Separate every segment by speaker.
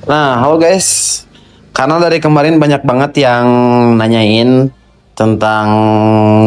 Speaker 1: Nah, halo guys. Karena dari kemarin banyak banget yang nanyain tentang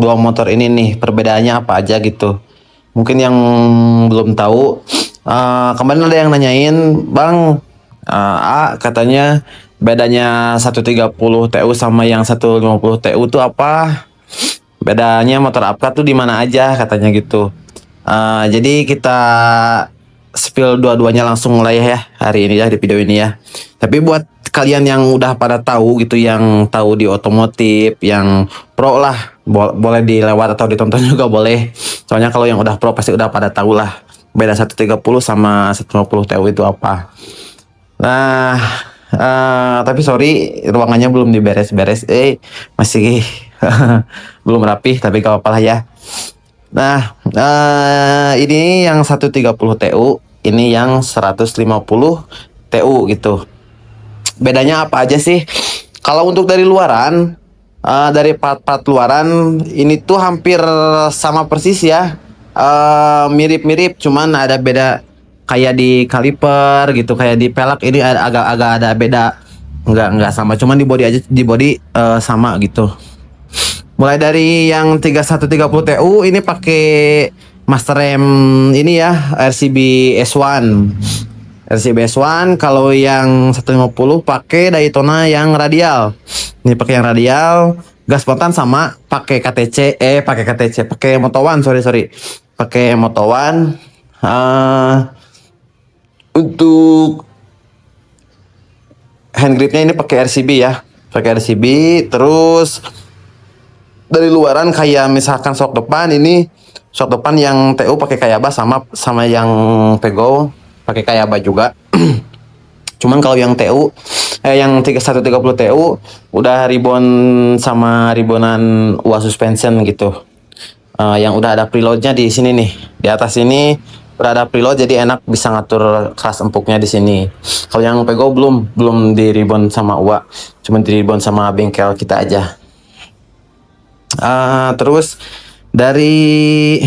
Speaker 1: dua motor ini nih, perbedaannya apa aja gitu. Mungkin yang belum tahu, kemarin ada yang nanyain, Bang, katanya bedanya 130 TU sama yang 150 TU itu apa? Bedanya motor apa tuh di mana aja katanya gitu. Jadi kita spill dua-duanya langsung lah ya hari ini ya di video ini ya. Tapi buat kalian yang udah pada tahu gitu, yang tahu di otomotif, yang pro lah, boleh dilewat atau ditonton juga boleh. Soalnya kalau yang udah pro pasti udah pada tahu lah beda 130 sama 150 TU itu apa. Nah, tapi sorry ruangannya belum diberes-beres. Masih belum rapih tapi gak apa-apa lah ya. Nah, ini yang 130 TU, ini yang 150 TU gitu. Bedanya apa aja sih? Kalau untuk dari luaran, dari part-part luaran ini tuh hampir sama persis ya. Mirip-mirip, cuman ada beda kayak di kaliper gitu, kayak di pelek ini agak-agak ada beda. Nggak sama, cuman di body sama gitu. Mulai dari yang 3130 TU ini pakai master rem ini ya, RCB S1. RCB S1. Kalau yang 150 pakai Daytona yang radial. Ini pakai yang radial, gas spontan sama pakai KTC, pakai Moto One, sorry. Pakai Moto One. Untuk hand gripnya ini pakai RCB ya. Pakai RCB. Terus dari luaran kayak misalkan shock depan yang TU pakai Kayaba sama sama yang Pego pakai Kayaba juga. Cuman kalau yang TU yang 130 TU udah ribbon sama ribbonan UA suspension gitu. Yang udah ada preloadnya di sini nih. Di atas ini udah ada preload jadi enak bisa ngatur keras empuknya di sini. Kalau yang Pego belum di ribbon sama UA, cuman di ribbon sama bengkel kita aja. Terus dari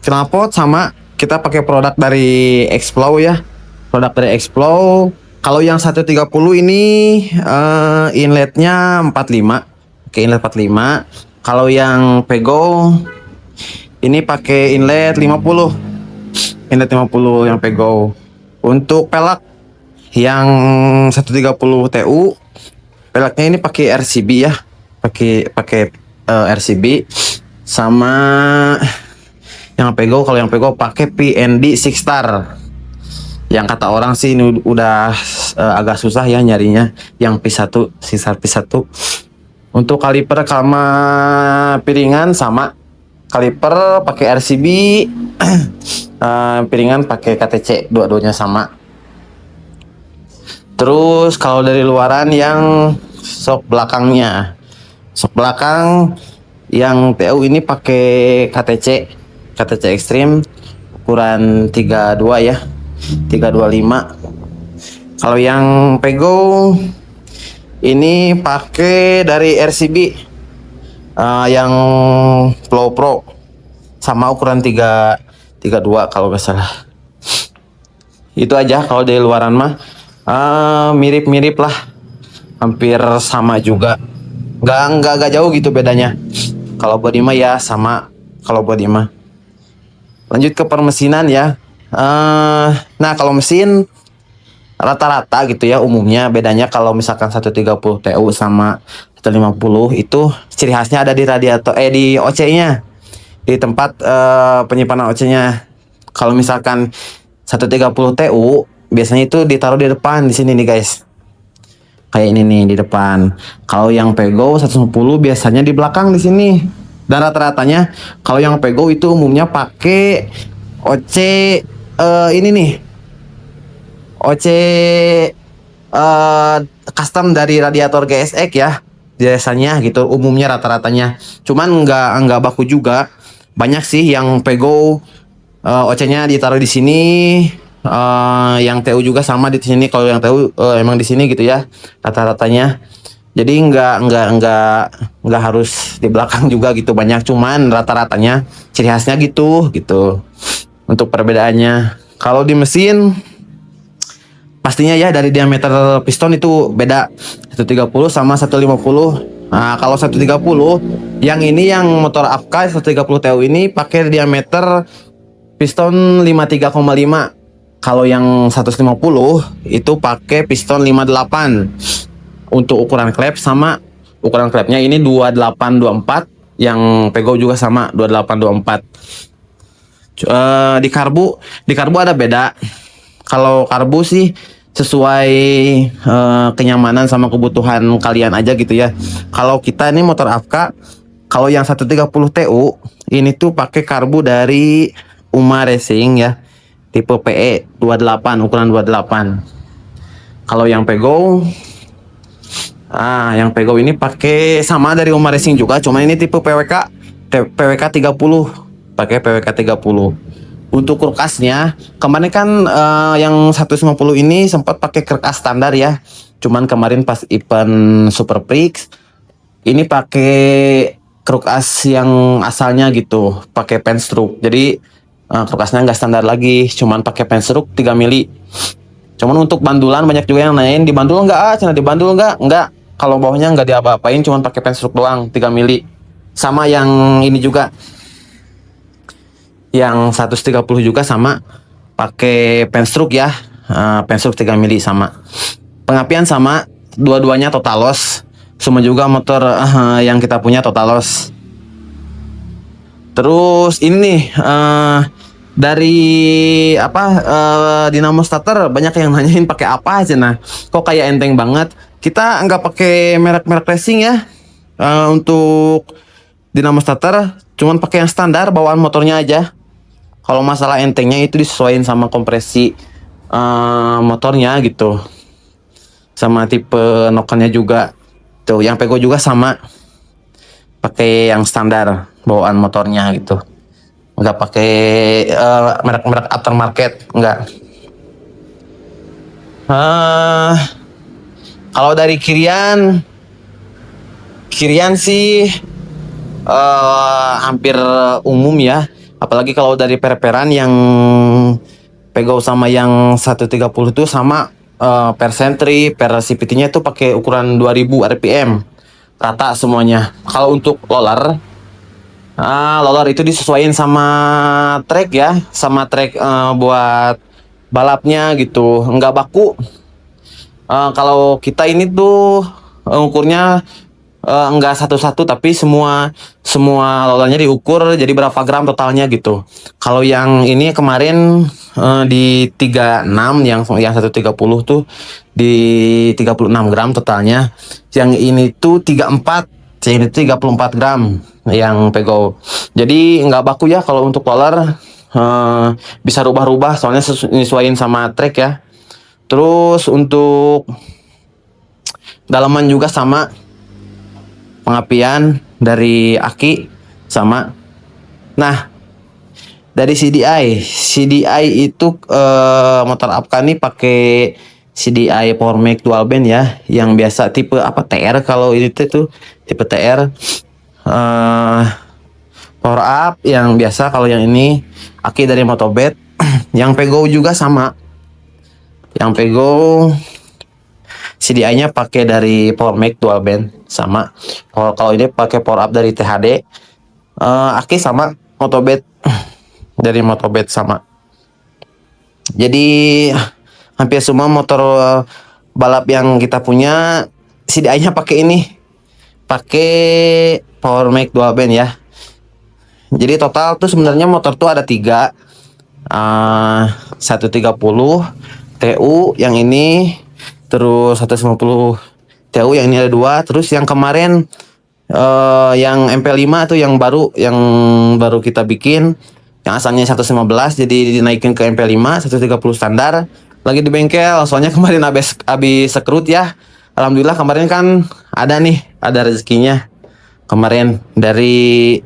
Speaker 1: knalpot sama kita pakai produk dari Explow ya. Produk dari Explow. Kalau yang 130 ini inletnya 45. Oke, inlet 45. Kalau yang Pego ini pakai inlet 50. Inlet 50 yang Pego. Untuk pelek yang 130 TU peleknya ini pakai RCB ya. Pakai RCB sama yang Pego. Kalau yang Pego pakai PND Six Star. Yang kata orang sih ini udah agak susah ya nyarinya yang P1, sisar P1. Untuk kaliper sama piringan sama. Kaliper pakai RCB, piringan pakai KTC, dua-duanya sama. Terus kalau dari luaran yang shock belakangnya. Shock belakang yang TU ini pakai KTC Extreme ukuran 32 ya. 325. Kalau yang Pego ini pakai dari RCB yang Flow Pro sama ukuran 332 kalau nggak salah. Itu aja kalau dari luaran mah mirip-mirip lah, hampir sama juga. Nggak jauh gitu bedanya. Kalau body mah ya sama. Kalau body mah. Lanjut ke permesinan ya. Nah kalau mesin rata-rata gitu ya umumnya bedanya kalau misalkan 130 TU sama 150 itu ciri khasnya ada di radiator di OC-nya, di tempat penyimpanan OC-nya. Kalau misalkan 130 TU biasanya itu ditaruh di depan di sini nih guys. Kayak ini nih di depan. Kalau yang Pego 110 biasanya di belakang di sini. Dan rata-ratanya kalau yang Pego itu umumnya pakai OC ini nih. OC custom dari radiator GSX ya. Biasanya gitu umumnya rata-ratanya. Cuman nggak baku juga. Banyak sih yang Pego OC-nya ditaruh di sini. Yang TU juga sama di sini. Kalau yang TU emang di sini gitu ya rata-ratanya. Jadi nggak harus di belakang juga gitu, banyak cuman rata-ratanya ciri khasnya gitu. Untuk perbedaannya. Kalau di mesin pastinya ya dari diameter piston itu beda, 130 sama 150. Nah, kalau 130 yang ini yang motor Avka 130 TU ini pakai diameter piston 53,5. Kalau yang 150 itu pakai piston 58. Untuk ukuran klep sama ukuran klepnya ini 2824, yang pego juga sama 2824. Di karbu ada beda. Kalau karbu sih sesuai kenyamanan sama kebutuhan kalian aja gitu ya. Kalau kita ini motor Avka, kalau yang 130 TU ini tuh pakai karbu dari Uma Racing ya, tipe PE 28, ukuran 28. Kalau yang Pego ini pakai sama dari Uma Racing juga, cuma ini tipe PWK 30, pakai PWK 30. Untuk kulkasnya, kemarin kan yang 150 ini sempat pakai kulkas standar ya. Cuman kemarin pas event Super Prix ini pakai kulkas yang asalnya gitu, pakai penstroke. Jadi kulkasnya nggak standar lagi, cuman pakai penstroke 3 mili. Cuman untuk bandulan banyak juga yang nanyain, dibandul nggak? Cina dibandul nggak. Kalau bawahnya nggak diapa-apain, cuman pakai penstroke doang 3 mili. Sama yang ini juga, yang 130 juga sama, pakai penstroke ya, penstroke 3 mili sama. Pengapian sama, dua-duanya total loss. Semua juga motor yang kita punya total loss. Terus ini dari dinamo starter banyak yang nanyain pakai apa aja. Nah, kok kayak enteng banget. Kita nggak pakai merek-merek racing ya. Untuk dinamo starter cuman pakai yang standar bawaan motornya aja. Kalau masalah entengnya itu disesuaikan sama kompresi motornya gitu. Sama tipe nokennya juga. Tuh, yang Pego juga sama. Pakai yang standar bawaan motornya gitu. Nggak pakai merek-merek aftermarket, nggak. Kalau dari kirian sih hampir umum ya. Apalagi kalau dari per-peran yang Pego sama yang 130 itu sama, per sentri, per CVT-nya itu pakai ukuran 2000 RPM. Rata semuanya. Kalau untuk loader itu disesuaikan sama track ya, sama track buat balapnya gitu, nggak baku. Kalau kita ini tuh ukurnya nggak satu-satu, tapi semua loadernya diukur jadi berapa gram totalnya gitu. Kalau yang ini kemarin di 36, yang 130 tuh di 36 gram totalnya. Yang ini tuh 34, yang ini 34 gram yang Pego. Jadi nggak baku ya kalau untuk roller, bisa rubah-rubah soalnya nyesuaiin sama track ya. Terus untuk dalaman juga sama, pengapian dari aki sama. Nah, dari CDI itu motor Avka nih pakai CDI Power Make Dual Band ya, yang biasa tipe TR. Kalau ini tuh tipe TR. Power up yang biasa. Kalau yang ini aki dari Motobet. Yang Pego juga sama. Yang Pego CDI-nya pakai dari Power Make Dual Band sama. Kalau ini pakai power up dari THD. Aki sama Motobet dari Motobet sama. Jadi hampir semua motor balap yang kita punya CDI-nya pakai ini, pakai Power Make Dual Band ya. Jadi total tuh sebenarnya motor tuh ada 3, 130 TU yang ini, terus 150 TU yang ini ada 2, terus yang kemarin yang MP5 tuh yang baru kita bikin, yang asalnya 115 jadi dinaikin ke MP5 130 standar, lagi di bengkel soalnya kemarin habis sekrut ya. Alhamdulillah kemarin kan ada rezekinya kemarin dari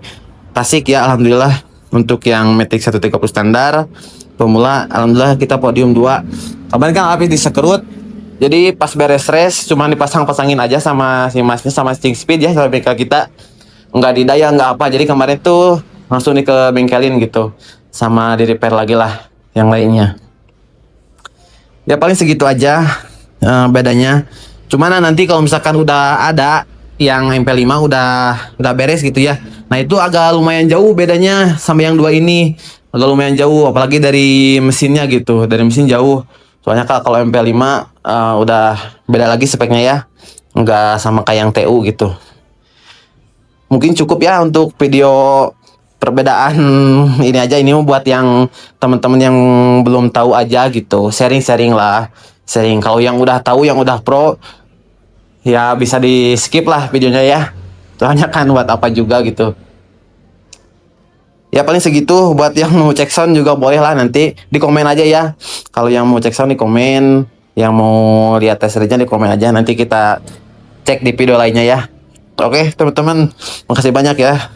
Speaker 1: Tasik ya. Alhamdulillah untuk yang Matic 130 standar pemula, alhamdulillah kita podium 2. Kemarin kan habis disekrut, jadi pas beres race cuma dipasang-pasangin aja sama si masnya, sama Sting Speed ya, sama bengkel kita. Nggak didaya, nggak apa. Jadi kemarin tuh langsung nih ke bengkelin gitu, sama di repair lagi lah yang lainnya. Ya paling segitu aja bedanya. Cuman nanti kalau misalkan udah ada yang MP5 udah beres gitu ya. Nah, itu agak lumayan jauh bedanya sama yang dua ini. Agak lumayan jauh apalagi dari mesinnya gitu. Dari mesin jauh. Soalnya kalau MP5 udah beda lagi speknya ya. Nggak sama kayak yang TU gitu. Mungkin cukup ya untuk video perbedaan ini aja. Ini mau buat yang teman-teman yang belum tahu aja gitu, sharing-sharing lah, sharing. Kalau yang udah tahu, yang udah pro, ya bisa di skip lah videonya ya, soalnya kan buat apa juga gitu. Ya paling segitu. Buat yang mau cek sound juga boleh lah, nanti di komen aja ya. Kalau yang mau cek sound di komen, yang mau lihat tes nya di komen aja, nanti kita cek di video lainnya ya. Oke teman-teman, makasih banyak ya.